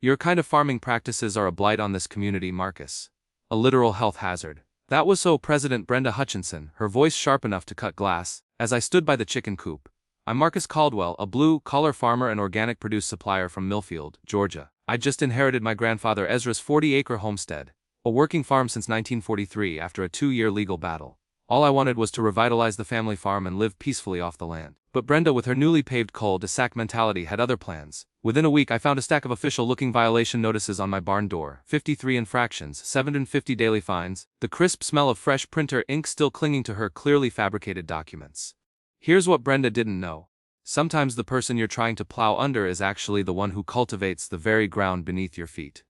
Your kind of farming practices are a blight on this community, Marcus. A literal health hazard. That was so President Brenda Hutchinson, her voice sharp enough to cut glass, as I stood by the chicken coop. I'm Marcus Caldwell, a blue-collar farmer and organic produce supplier from Millfield, Georgia. I'd just inherited my grandfather Ezra's 40-acre homestead, a working farm since 1943 after a 2-year legal battle. All I wanted was to revitalize the family farm and live peacefully off the land. But Brenda, with her newly paved cul-de-sac mentality, had other plans. Within a week I found a stack of official-looking violation notices on my barn door, 53 infractions, 750 daily fines, the crisp smell of fresh printer ink still clinging to her clearly fabricated documents. Here's what Brenda didn't know. Sometimes the person you're trying to plow under is actually the one who cultivates the very ground beneath your feet.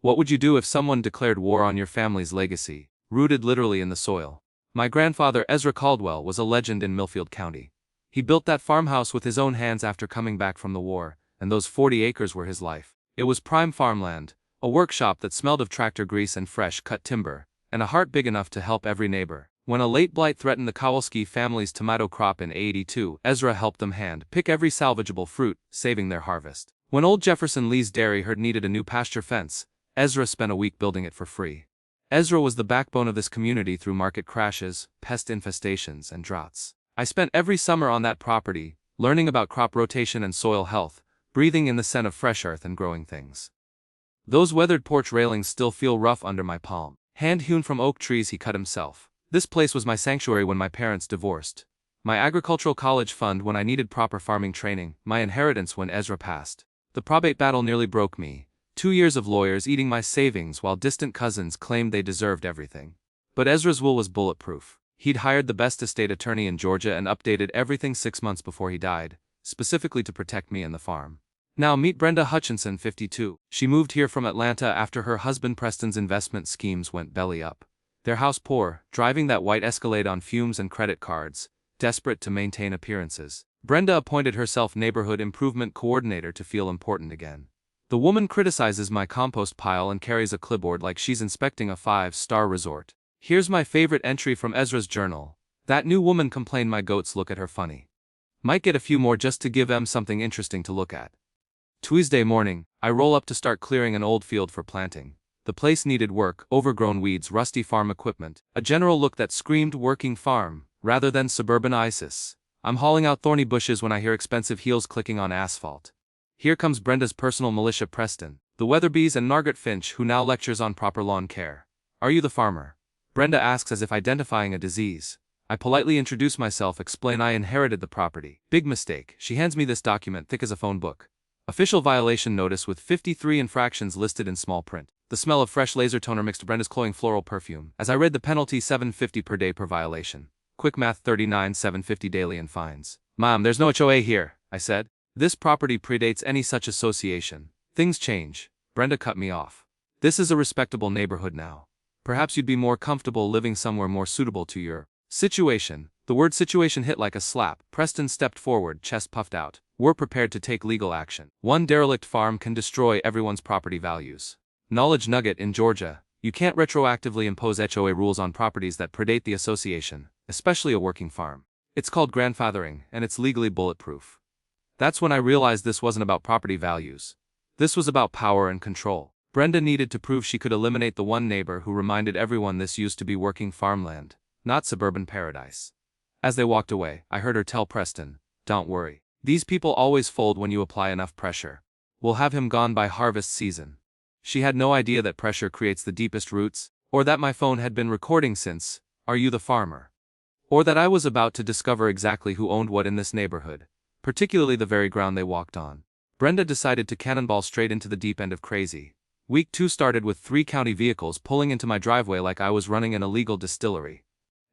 What would you do if someone declared war on your family's legacy, rooted literally in the soil? My grandfather Ezra Caldwell was a legend in Millfield County. He built that farmhouse with his own hands after coming back from the war, and those 40 acres were his life. It was prime farmland, a workshop that smelled of tractor grease and fresh cut timber, and a heart big enough to help every neighbor. When a late blight threatened the Kowalski family's tomato crop in '82, Ezra helped them hand-pick every salvageable fruit, saving their harvest. When old Jefferson Lee's dairy herd needed a new pasture fence, Ezra spent a week building it for free. Ezra was the backbone of this community through market crashes, pest infestations, and droughts. I spent every summer on that property, learning about crop rotation and soil health, breathing in the scent of fresh earth and growing things. Those weathered porch railings still feel rough under my palm, hand-hewn from oak trees he cut himself. This place was my sanctuary when my parents divorced, my agricultural college fund when I needed proper farming training, my inheritance when Ezra passed. The probate battle nearly broke me, 2 years of lawyers eating my savings while distant cousins claimed they deserved everything. But Ezra's will was bulletproof. He'd hired the best estate attorney in Georgia and updated everything 6 months before he died, specifically to protect me and the farm. Now meet Brenda Hutchinson, 52. She moved here from Atlanta after her husband Preston's investment schemes went belly up. Their house poor, driving that white Escalade on fumes and credit cards, desperate to maintain appearances. Brenda appointed herself neighborhood improvement coordinator to feel important again. The woman criticizes my compost pile and carries a clipboard like she's inspecting a 5-star resort. Here's my favorite entry from Ezra's journal. That new woman complained my goats look at her funny. Might get a few more just to give them something interesting to look at. Tuesday morning, I roll up to start clearing an old field for planting. The place needed work, overgrown weeds, rusty farm equipment, a general look that screamed working farm, rather than suburban ISIS. I'm hauling out thorny bushes when I hear expensive heels clicking on asphalt. Here comes Brenda's personal militia Preston, the Weatherbees and Margaret Finch who now lectures on proper lawn care. Are you the farmer? Brenda asks as if identifying a disease. I politely introduce myself, explain I inherited the property. Big mistake. She hands me this document thick as a phone book. Official violation notice with 53 infractions listed in small print. The smell of fresh laser toner mixed Brenda's cloying floral perfume. As I read the penalty, $750 per day per violation. Quick math, 39, $750 daily in fines. Mom, there's no HOA here, I said. This property predates any such association. Things change. Brenda cut me off. This is a respectable neighborhood now. Perhaps you'd be more comfortable living somewhere more suitable to your situation. The word situation hit like a slap. Preston stepped forward, chest puffed out. We're prepared to take legal action. One derelict farm can destroy everyone's property values. Knowledge nugget in Georgia, you can't retroactively impose HOA rules on properties that predate the association, especially a working farm. It's called grandfathering, and it's legally bulletproof. That's when I realized this wasn't about property values. This was about power and control. Brenda needed to prove she could eliminate the one neighbor who reminded everyone this used to be working farmland, not suburban paradise. As they walked away, I heard her tell Preston, "Don't worry. These people always fold when you apply enough pressure. We'll have him gone by harvest season." She had no idea that pressure creates the deepest roots, or that my phone had been recording since, "Are you the farmer?" Or that I was about to discover exactly who owned what in this neighborhood, particularly the very ground they walked on. Brenda decided to cannonball straight into the deep end of crazy. Week 2 started with 3 county vehicles pulling into my driveway like I was running an illegal distillery.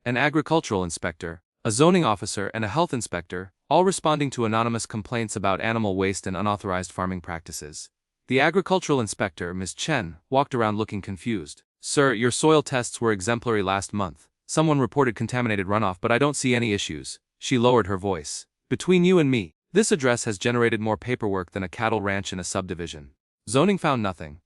An agricultural inspector, a zoning officer, and a health inspector, all responding to anonymous complaints about animal waste and unauthorized farming practices. The agricultural inspector, Ms. Chen, walked around looking confused. "Sir, your soil tests were exemplary last month. Someone reported contaminated runoff, but I don't see any issues." She lowered her voice. "Between you and me, this address has generated more paperwork than a cattle ranch in a subdivision." Zoning found nothing.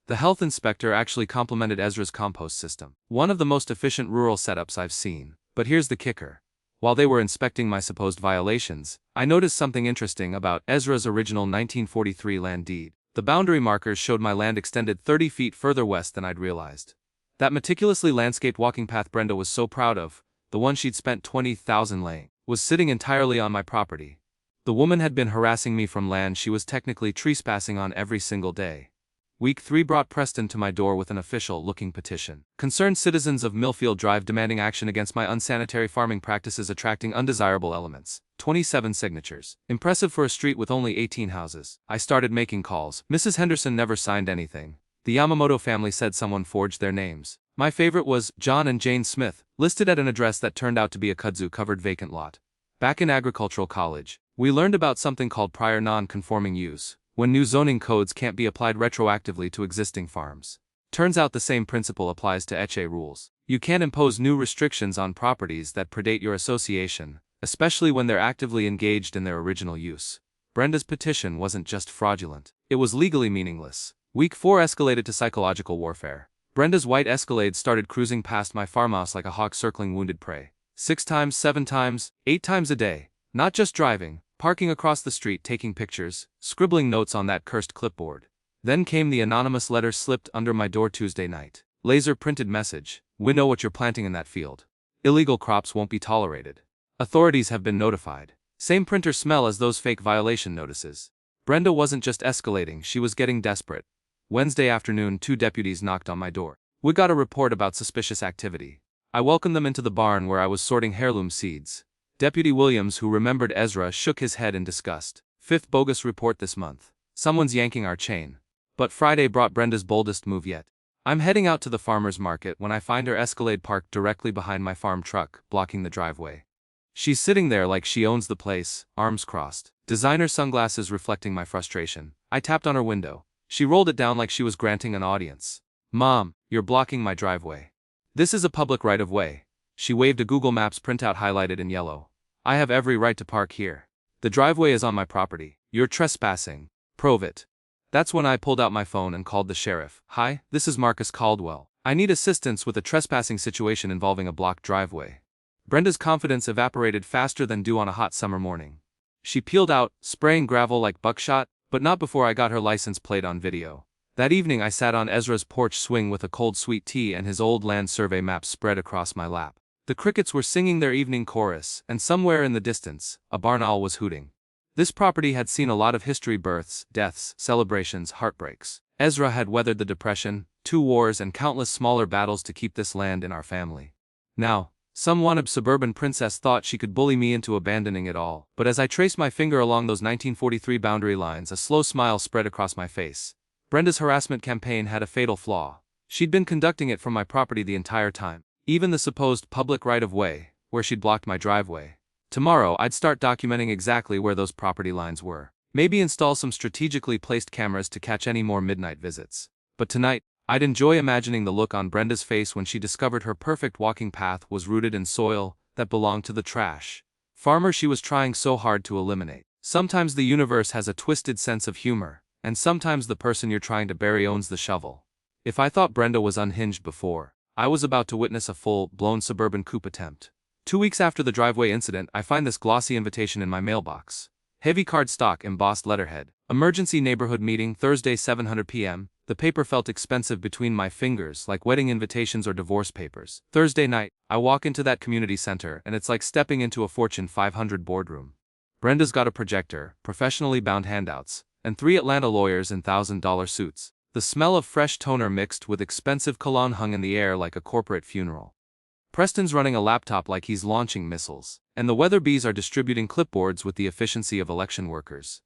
The health inspector actually complimented Ezra's compost system. "One of the most efficient rural setups I've seen." But here's the kicker. While they were inspecting my supposed violations, I noticed something interesting about Ezra's original 1943 land deed. The boundary markers showed my land extended 30 feet further west than I'd realized. That meticulously landscaped walking path Brenda was so proud of, the one she'd spent $20,000 laying, was sitting entirely on my property. The woman had been harassing me from land she was technically trespassing on every single day. Week 3 brought Preston to my door with an official-looking petition. Concerned citizens of Millfield Drive demanding action against my unsanitary farming practices attracting undesirable elements. 27 signatures. Impressive for a street with only 18 houses. I started making calls. Mrs. Henderson never signed anything. The Yamamoto family said someone forged their names. My favorite was John and Jane Smith, listed at an address that turned out to be a kudzu-covered vacant lot. Back in agricultural college, we learned about something called prior non-conforming use, when new zoning codes can't be applied retroactively to existing farms. Turns out the same principle applies to HOA rules. You can't impose new restrictions on properties that predate your association, especially when they're actively engaged in their original use. Brenda's petition wasn't just fraudulent, it was legally meaningless. Week 4 escalated to psychological warfare. Brenda's white Escalade started cruising past my farmhouse like a hawk circling wounded prey. 6 times, 7 times, 8 times a day. Not just driving, parking across the street taking pictures, scribbling notes on that cursed clipboard. Then came the anonymous letter slipped under my door Tuesday night. Laser printed message: we know what you're planting in that field. Illegal crops won't be tolerated. Authorities have been notified. Same printer smell as those fake violation notices. Brenda wasn't just escalating, she was getting desperate. Wednesday afternoon 2 deputies knocked on my door. We got a report about suspicious activity. I welcomed them into the barn where I was sorting heirloom seeds. Deputy Williams, who remembered Ezra, shook his head in disgust. 5th bogus report this month. Someone's yanking our chain. But Friday brought Brenda's boldest move yet. I'm heading out to the farmer's market when I find her Escalade parked directly behind my farm truck, blocking the driveway. She's sitting there like she owns the place, arms crossed. Designer sunglasses reflecting my frustration. I tapped on her window. She rolled it down like she was granting an audience. Mom, you're blocking my driveway. This is a public right-of-way. She waved a Google Maps printout highlighted in yellow. I have every right to park here. The driveway is on my property. You're trespassing. Prove it. That's when I pulled out my phone and called the sheriff. Hi, this is Marcus Caldwell. I need assistance with a trespassing situation involving a blocked driveway. Brenda's confidence evaporated faster than dew on a hot summer morning. She peeled out, spraying gravel like buckshot, but not before I got her license plate on video. That evening I sat on Ezra's porch swing with a cold sweet tea and his old land survey map spread across my lap. The crickets were singing their evening chorus, and somewhere in the distance, a barn owl was hooting. This property had seen a lot of history: births, deaths, celebrations, heartbreaks. Ezra had weathered the Depression, 2 wars and countless smaller battles to keep this land in our family. Now, some wannabe suburban princess thought she could bully me into abandoning it all, but as I traced my finger along those 1943 boundary lines, a slow smile spread across my face. Brenda's harassment campaign had a fatal flaw. She'd been conducting it from my property the entire time. Even the supposed public right-of-way, where she'd blocked my driveway. Tomorrow I'd start documenting exactly where those property lines were. Maybe install some strategically placed cameras to catch any more midnight visits. But tonight, I'd enjoy imagining the look on Brenda's face when she discovered her perfect walking path was rooted in soil that belonged to the trash farmer she was trying so hard to eliminate. Sometimes the universe has a twisted sense of humor, and sometimes the person you're trying to bury owns the shovel. If I thought Brenda was unhinged before, I was about to witness a full-blown suburban coup attempt. 2 weeks after the driveway incident, I find this glossy invitation in my mailbox. Heavy cardstock, embossed letterhead. Emergency neighborhood meeting, Thursday 7:00 p.m. The paper felt expensive between my fingers, like wedding invitations or divorce papers. Thursday night, I walk into that community center and it's like stepping into a Fortune 500 boardroom. Brenda's got a projector, professionally bound handouts, and 3 Atlanta lawyers in $1,000 suits. The smell of fresh toner mixed with expensive cologne hung in the air like a corporate funeral. Preston's running a laptop like he's launching missiles, and the Weatherbees are distributing clipboards with the efficiency of election workers.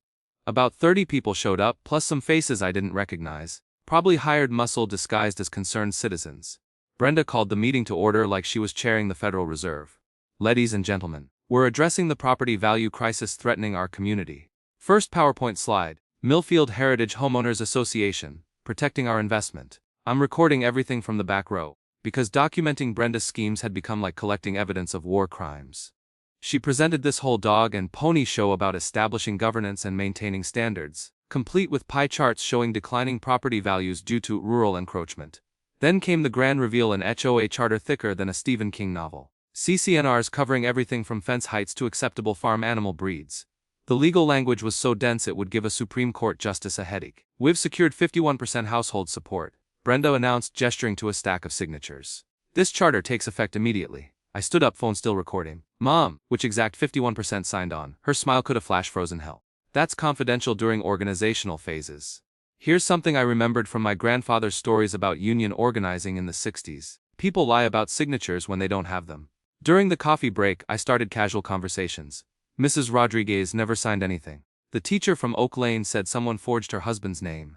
About 30 people showed up, plus some faces I didn't recognize, probably hired muscle disguised as concerned citizens. Brenda called the meeting to order like she was chairing the Federal Reserve. Ladies and gentlemen, we're addressing the property value crisis threatening our community. First PowerPoint slide, Millfield Heritage Homeowners Association, protecting our investment. I'm recording everything from the back row, because documenting Brenda's schemes had become like collecting evidence of war crimes. She presented this whole dog and pony show about establishing governance and maintaining standards, complete with pie charts showing declining property values due to rural encroachment. Then came the grand reveal: an HOA charter thicker than a Stephen King novel. CCNRs covering everything from fence heights to acceptable farm animal breeds. The legal language was so dense it would give a Supreme Court justice a headache. "We've secured 51% household support," Brenda announced, gesturing to a stack of signatures. "This charter takes effect immediately." I stood up, phone still recording. "Mom, which exact 51% signed on?" Her smile could have flash frozen hell. "That's confidential during organizational phases." Here's something I remembered from my grandfather's stories about union organizing in the 60s. People lie about signatures when they don't have them. During the coffee break, I started casual conversations. "Mrs. Rodriguez never signed anything. The teacher from Oak Lane said someone forged her husband's name."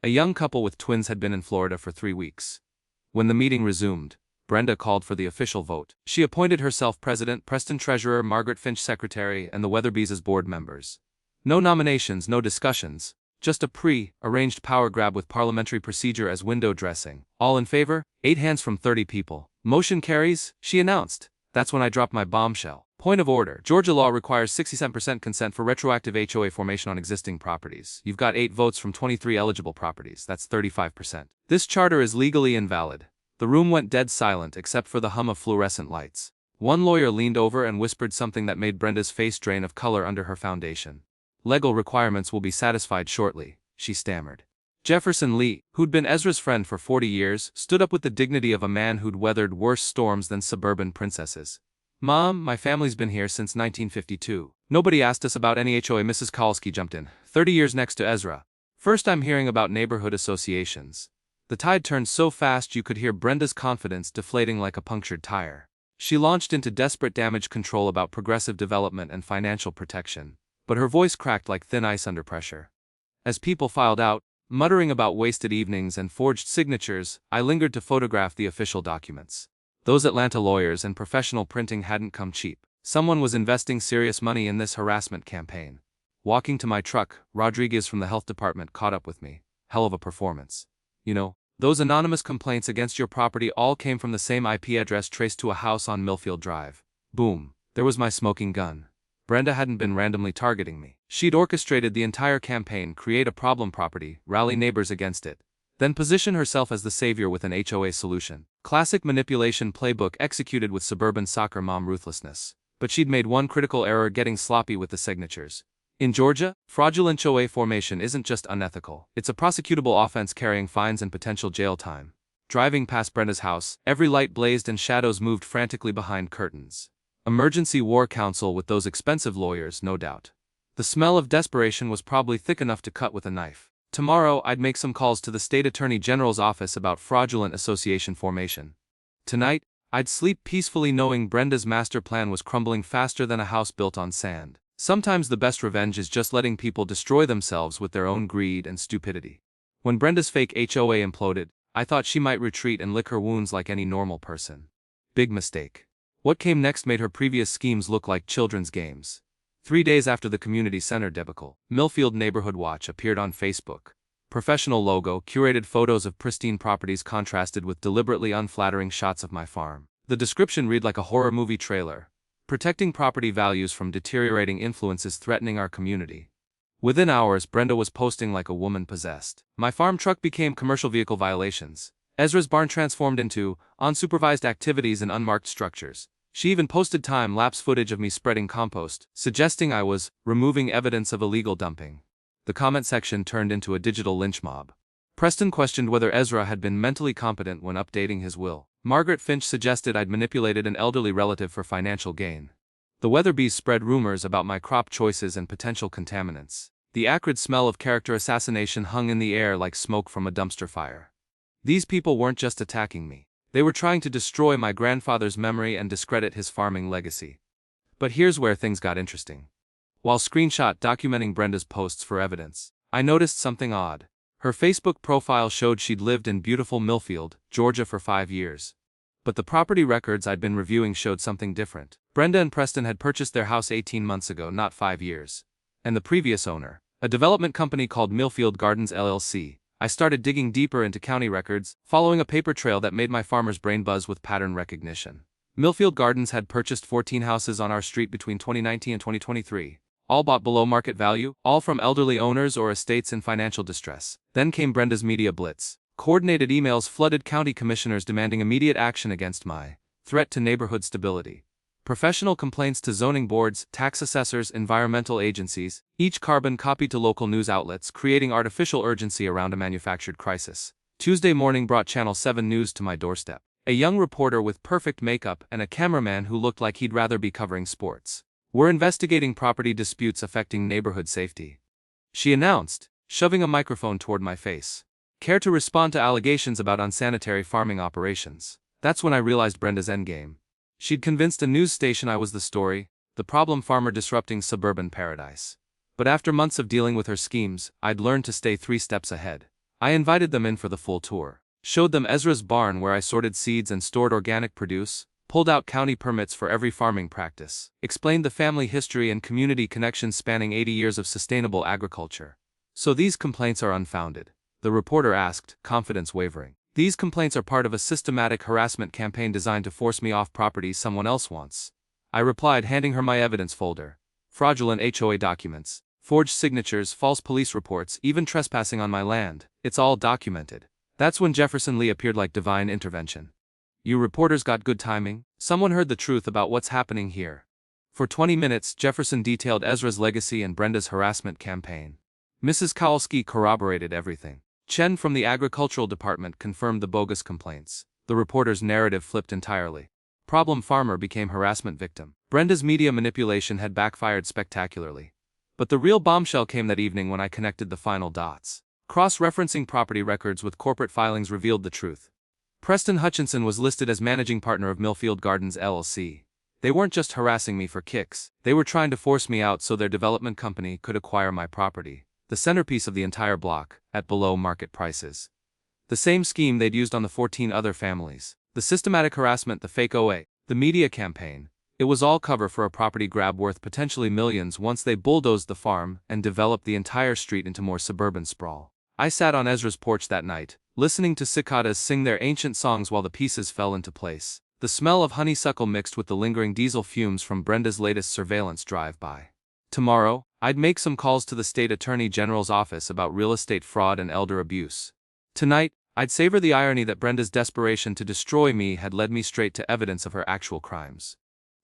A young couple with twins had been in Florida for 3 weeks. When the meeting resumed, Brenda called for the official vote. She appointed herself president, Preston treasurer, Margaret Finch secretary, and the Weatherbys as board members. No nominations, no discussions. Just a pre-arranged power grab with parliamentary procedure as window dressing. "All in favor?" 8 hands from 30 people. "Motion carries," she announced. That's when I dropped my bombshell. "Point of order. Georgia law requires 67% consent for retroactive HOA formation on existing properties. You've got 8 votes from 23 eligible properties. That's 35%. This charter is legally invalid." The room went dead silent except for the hum of fluorescent lights. One lawyer leaned over and whispered something that made Brenda's face drain of color under her foundation. "Legal requirements will be satisfied shortly," she stammered. Jefferson Lee, who'd been Ezra's friend for 40 years, stood up with the dignity of a man who'd weathered worse storms than suburban princesses. "Mom, my family's been here since 1952. Nobody asked us about any HOA." Mrs. Kowalski jumped in. 30 years next to Ezra. "First I'm hearing about neighborhood associations." The tide turned so fast you could hear Brenda's confidence deflating like a punctured tire. She launched into desperate damage control about progressive development and financial protection, but her voice cracked like thin ice under pressure. As people filed out, muttering about wasted evenings and forged signatures, I lingered to photograph the official documents. Those Atlanta lawyers and professional printing hadn't come cheap. Someone was investing serious money in this harassment campaign. Walking to my truck, Rodriguez from the health department caught up with me. "Hell of a performance. You know, those anonymous complaints against your property all came from the same IP address traced to a house on Millfield Drive." Boom. There was my smoking gun. Brenda hadn't been randomly targeting me. She'd orchestrated the entire campaign, create a problem property, rally neighbors against it, then position herself as the savior with an HOA solution. Classic manipulation playbook executed with suburban soccer mom ruthlessness. But she'd made one critical error, getting sloppy with the signatures. In Georgia, fraudulent HOA formation isn't just unethical, it's a prosecutable offense carrying fines and potential jail time. Driving past Brenda's house, every light blazed and shadows moved frantically behind curtains. Emergency war counsel with those expensive lawyers, no doubt. The smell of desperation was probably thick enough to cut with a knife. Tomorrow I'd make some calls to the state attorney general's office about fraudulent association formation. Tonight, I'd sleep peacefully knowing Brenda's master plan was crumbling faster than a house built on sand. Sometimes the best revenge is just letting people destroy themselves with their own greed and stupidity. When Brenda's fake HOA imploded, I thought she might retreat and lick her wounds like any normal person. Big mistake. What came next made her previous schemes look like children's games. 3 days after the community center debacle, Millfield Neighborhood Watch appeared on Facebook. Professional logo, curated photos of pristine properties contrasted with deliberately unflattering shots of my farm. The description read like a horror movie trailer: "Protecting property values from deteriorating influences threatening our community." Within hours, Brenda was posting like a woman possessed. My farm truck became commercial vehicle violations. Ezra's barn transformed into unsupervised activities in unmarked structures. She even posted time-lapse footage of me spreading compost, suggesting I was removing evidence of illegal dumping. The comment section turned into a digital lynch mob. Preston questioned whether Ezra had been mentally competent when updating his will. Margaret Finch suggested I'd manipulated an elderly relative for financial gain. The Weatherbys spread rumors about my crop choices and potential contaminants. The acrid smell of character assassination hung in the air like smoke from a dumpster fire. These people weren't just attacking me. They were trying to destroy my grandfather's memory and discredit his farming legacy. But here's where things got interesting. While screenshot documenting Brenda's posts for evidence, I noticed something odd. Her Facebook profile showed she'd lived in beautiful Millfield, Georgia for 5 years. But the property records I'd been reviewing showed something different. Brenda and Preston had purchased their house 18 months ago, not 5 years. And the previous owner, a development company called Millfield Gardens LLC. I started digging deeper into county records, following a paper trail that made my farmer's brain buzz with pattern recognition. Millfield Gardens had purchased 14 houses on our street between 2019 and 2023. All bought below market value, all from elderly owners or estates in financial distress. Then came Brenda's media blitz. Coordinated emails flooded county commissioners demanding immediate action against my threat to neighborhood stability. Professional complaints to zoning boards, tax assessors, environmental agencies, each carbon copied to local news outlets, creating artificial urgency around a manufactured crisis. Tuesday morning brought Channel 7 News to my doorstep. A young reporter with perfect makeup and a cameraman who looked like he'd rather be covering sports. "We're investigating property disputes affecting neighborhood safety," she announced, shoving a microphone toward my face. "Care to respond to allegations about unsanitary farming operations?" That's when I realized Brenda's endgame. She'd convinced a news station I was the story, the problem farmer disrupting suburban paradise. But after months of dealing with her schemes, I'd learned to stay 3 steps ahead. I invited them in for the full tour. Showed them Ezra's barn where I sorted seeds and stored organic produce, pulled out county permits for every farming practice, explained the family history and community connections spanning 80 years of sustainable agriculture. "So these complaints are unfounded?" the reporter asked, confidence wavering. "These complaints are part of a systematic harassment campaign designed to force me off property someone else wants," I replied, handing her my evidence folder. Fraudulent HOA documents, forged signatures, false police reports, even trespassing on my land. It's all documented. That's when Jefferson Lee appeared like divine intervention. "You reporters got good timing. Someone heard the truth about what's happening here." For 20 minutes, Jefferson detailed Ezra's legacy and Brenda's harassment campaign. Mrs. Kowalski corroborated everything. Chen from the agricultural department confirmed the bogus complaints. The reporter's narrative flipped entirely. Problem farmer became harassment victim. Brenda's media manipulation had backfired spectacularly. But the real bombshell came that evening when I connected the final dots. Cross-referencing property records with corporate filings revealed the truth. Preston Hutchinson was listed as managing partner of Millfield Gardens LLC. They weren't just harassing me for kicks, they were trying to force me out so their development company could acquire my property, the centerpiece of the entire block, at below market prices. The same scheme they'd used on the 14 other families. The systematic harassment, the fake OA, the media campaign. It was all cover for a property grab worth potentially millions once they bulldozed the farm and developed the entire street into more suburban sprawl. I sat on Ezra's porch that night, listening to cicadas sing their ancient songs while the pieces fell into place. The smell of honeysuckle mixed with the lingering diesel fumes from Brenda's latest surveillance drive-by. Tomorrow, I'd make some calls to the state attorney general's office about real estate fraud and elder abuse. Tonight, I'd savor the irony that Brenda's desperation to destroy me had led me straight to evidence of her actual crimes.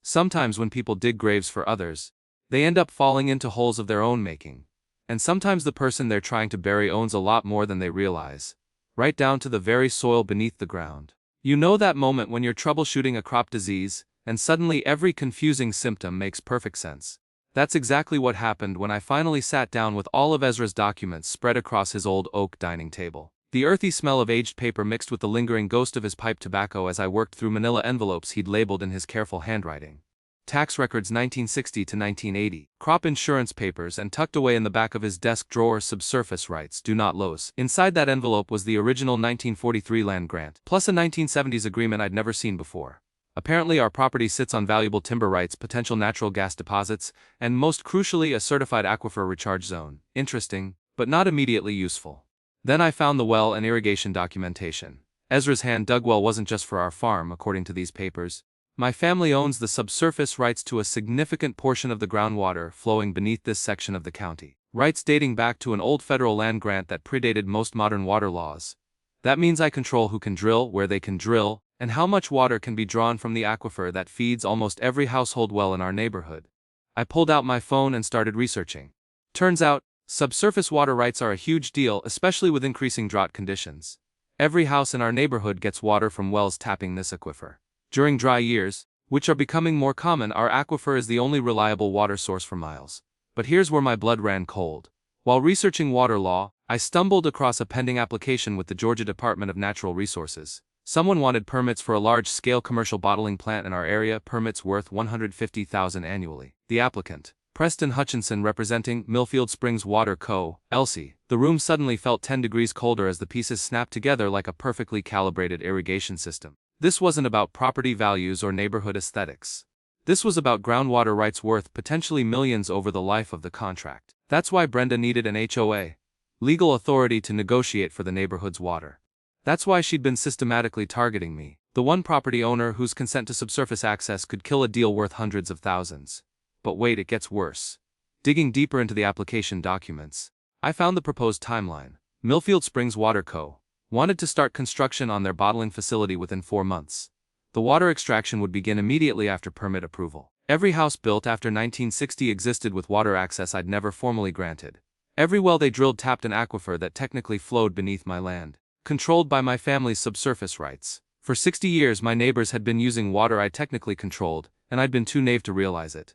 Sometimes when people dig graves for others, they end up falling into holes of their own making. And sometimes the person they're trying to bury owns a lot more than they realize, right down to the very soil beneath the ground. You know that moment when you're troubleshooting a crop disease, and suddenly every confusing symptom makes perfect sense. That's exactly what happened when I finally sat down with all of Ezra's documents spread across his old oak dining table. The earthy smell of aged paper mixed with the lingering ghost of his pipe tobacco as I worked through manila envelopes he'd labeled in his careful handwriting. Tax records 1960 to 1980, crop insurance papers, and tucked away in the back of his desk drawer subsurface rights do not lose. Inside that envelope was the original 1943 land grant, plus a 1970s agreement I'd never seen before. Apparently our property sits on valuable timber rights, potential natural gas deposits, and most crucially a certified aquifer recharge zone. Interesting, but not immediately useful. Then I found the well and irrigation documentation. Ezra's hand dug well wasn't just for our farm, according to these papers. My family owns the subsurface rights to a significant portion of the groundwater flowing beneath this section of the county. Rights dating back to an old federal land grant that predated most modern water laws. That means I control who can drill, where they can drill, and how much water can be drawn from the aquifer that feeds almost every household well in our neighborhood. I pulled out my phone and started researching. Turns out, subsurface water rights are a huge deal, especially with increasing drought conditions. Every house in our neighborhood gets water from wells tapping this aquifer. During dry years, which are becoming more common, our aquifer is the only reliable water source for miles. But here's where my blood ran cold. While researching water law, I stumbled across a pending application with the Georgia Department of Natural Resources. Someone wanted permits for a large-scale commercial bottling plant in our area, permits worth $150,000 annually. The applicant, Preston Hutchinson, representing Millfield Springs Water Co., LC. The room suddenly felt 10 degrees colder as the pieces snapped together like a perfectly calibrated irrigation system. This wasn't about property values or neighborhood aesthetics. This was about groundwater rights worth potentially millions over the life of the contract. That's why Brenda needed an HOA, legal authority to negotiate for the neighborhood's water. That's why she'd been systematically targeting me, the one property owner whose consent to subsurface access could kill a deal worth hundreds of thousands. But wait, it gets worse. Digging deeper into the application documents, I found the proposed timeline. Millfield Springs Water Co. wanted to start construction on their bottling facility within 4 months. The water extraction would begin immediately after permit approval. Every house built after 1960 existed with water access I'd never formally granted. Every well they drilled tapped an aquifer that technically flowed beneath my land, controlled by my family's subsurface rights. For 60 years my neighbors had been using water I technically controlled, and I'd been too naive to realize it.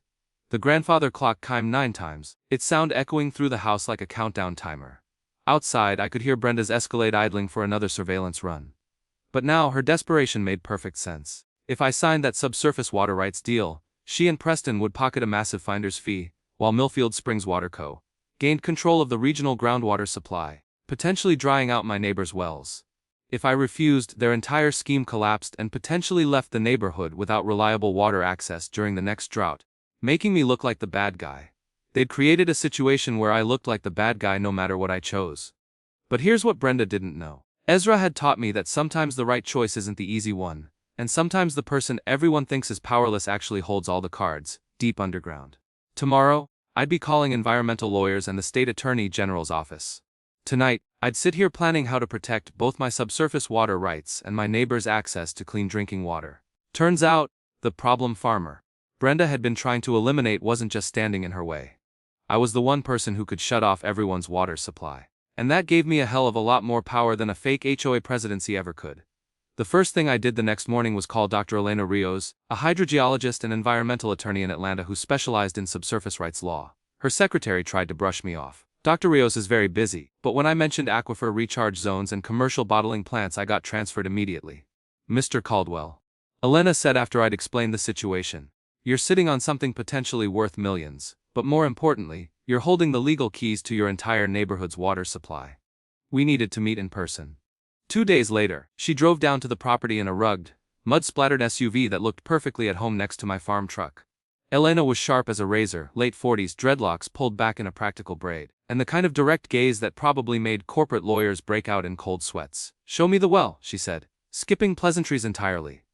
The grandfather clock chimed 9 times, its sound echoing through the house like a countdown timer. Outside I could hear Brenda's Escalade idling for another surveillance run. But now her desperation made perfect sense. If I signed that subsurface water rights deal, she and Preston would pocket a massive finder's fee, while Millfield Springs Water Co. gained control of the regional groundwater supply, potentially drying out my neighbors' wells. If I refused, their entire scheme collapsed and potentially left the neighborhood without reliable water access during the next drought, making me look like the bad guy. They'd created a situation where I looked like the bad guy no matter what I chose. But here's what Brenda didn't know. Ezra had taught me that sometimes the right choice isn't the easy one, and sometimes the person everyone thinks is powerless actually holds all the cards, deep underground. Tomorrow, I'd be calling environmental lawyers and the state attorney general's office. Tonight, I'd sit here planning how to protect both my subsurface water rights and my neighbors' access to clean drinking water. Turns out, the problem farmer Brenda had been trying to eliminate wasn't just standing in her way. I was the one person who could shut off everyone's water supply. And that gave me a hell of a lot more power than a fake HOA presidency ever could. The first thing I did the next morning was call Dr. Elena Rios, a hydrogeologist and environmental attorney in Atlanta who specialized in subsurface rights law. Her secretary tried to brush me off. Dr. Rios is very busy, but when I mentioned aquifer recharge zones and commercial bottling plants I got transferred immediately. Mr. Caldwell, Elena said after I'd explained the situation, you're sitting on something potentially worth millions, but more importantly, you're holding the legal keys to your entire neighborhood's water supply. We needed to meet in person. 2 days later, she drove down to the property in a rugged, mud-splattered SUV that looked perfectly at home next to my farm truck. Elena was sharp as a razor, late 40s, dreadlocks pulled back in a practical braid, and the kind of direct gaze that probably made corporate lawyers break out in cold sweats. Show me the well, she said, skipping pleasantries entirely.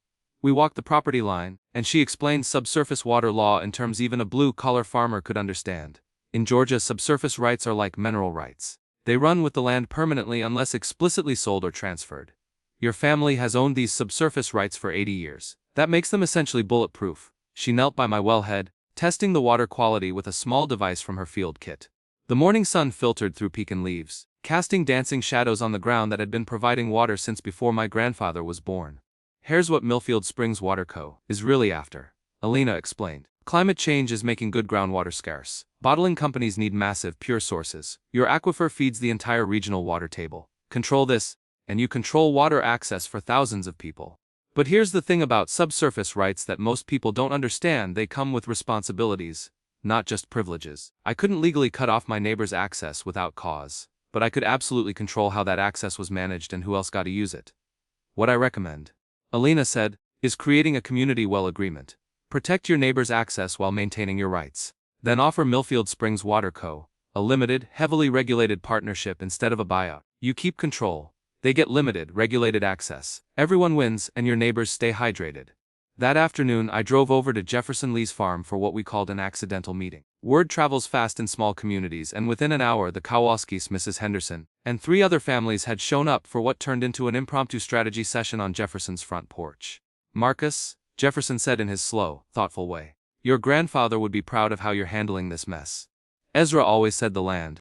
We walked the property line, and she explained subsurface water law in terms even a blue-collar farmer could understand. In Georgia, subsurface rights are like mineral rights. They run with the land permanently unless explicitly sold or transferred. Your family has owned these subsurface rights for 80 years. That makes them essentially bulletproof. She knelt by my wellhead, testing the water quality with a small device from her field kit. The morning sun filtered through pecan leaves, casting dancing shadows on the ground that had been providing water since before my grandfather was born. Here's what Millfield Springs Water Co. is really after, Elena explained. Climate change is making good groundwater scarce. Bottling companies need massive, pure sources. Your aquifer feeds the entire regional water table. Control this, and you control water access for thousands of people. But here's the thing about subsurface rights that most people don't understand: they come with responsibilities, not just privileges. I couldn't legally cut off my neighbor's access without cause, but I could absolutely control how that access was managed and who else got to use it. What I recommend, Elena said, is creating a community well agreement. Protect your neighbor's access while maintaining your rights. Then offer Millfield Springs Water Co. a limited, heavily regulated partnership instead of a buyout. You keep control. They get limited, regulated access. Everyone wins and your neighbors stay hydrated. That afternoon I drove over to Jefferson Lee's farm for what we called an accidental meeting. Word travels fast in small communities, and within an hour the Kowalskis, Mrs. Henderson, and 3 other families had shown up for what turned into an impromptu strategy session on Jefferson's front porch. Marcus, Jefferson said in his slow, thoughtful way, your grandfather would be proud of how you're handling this mess. Ezra always said the land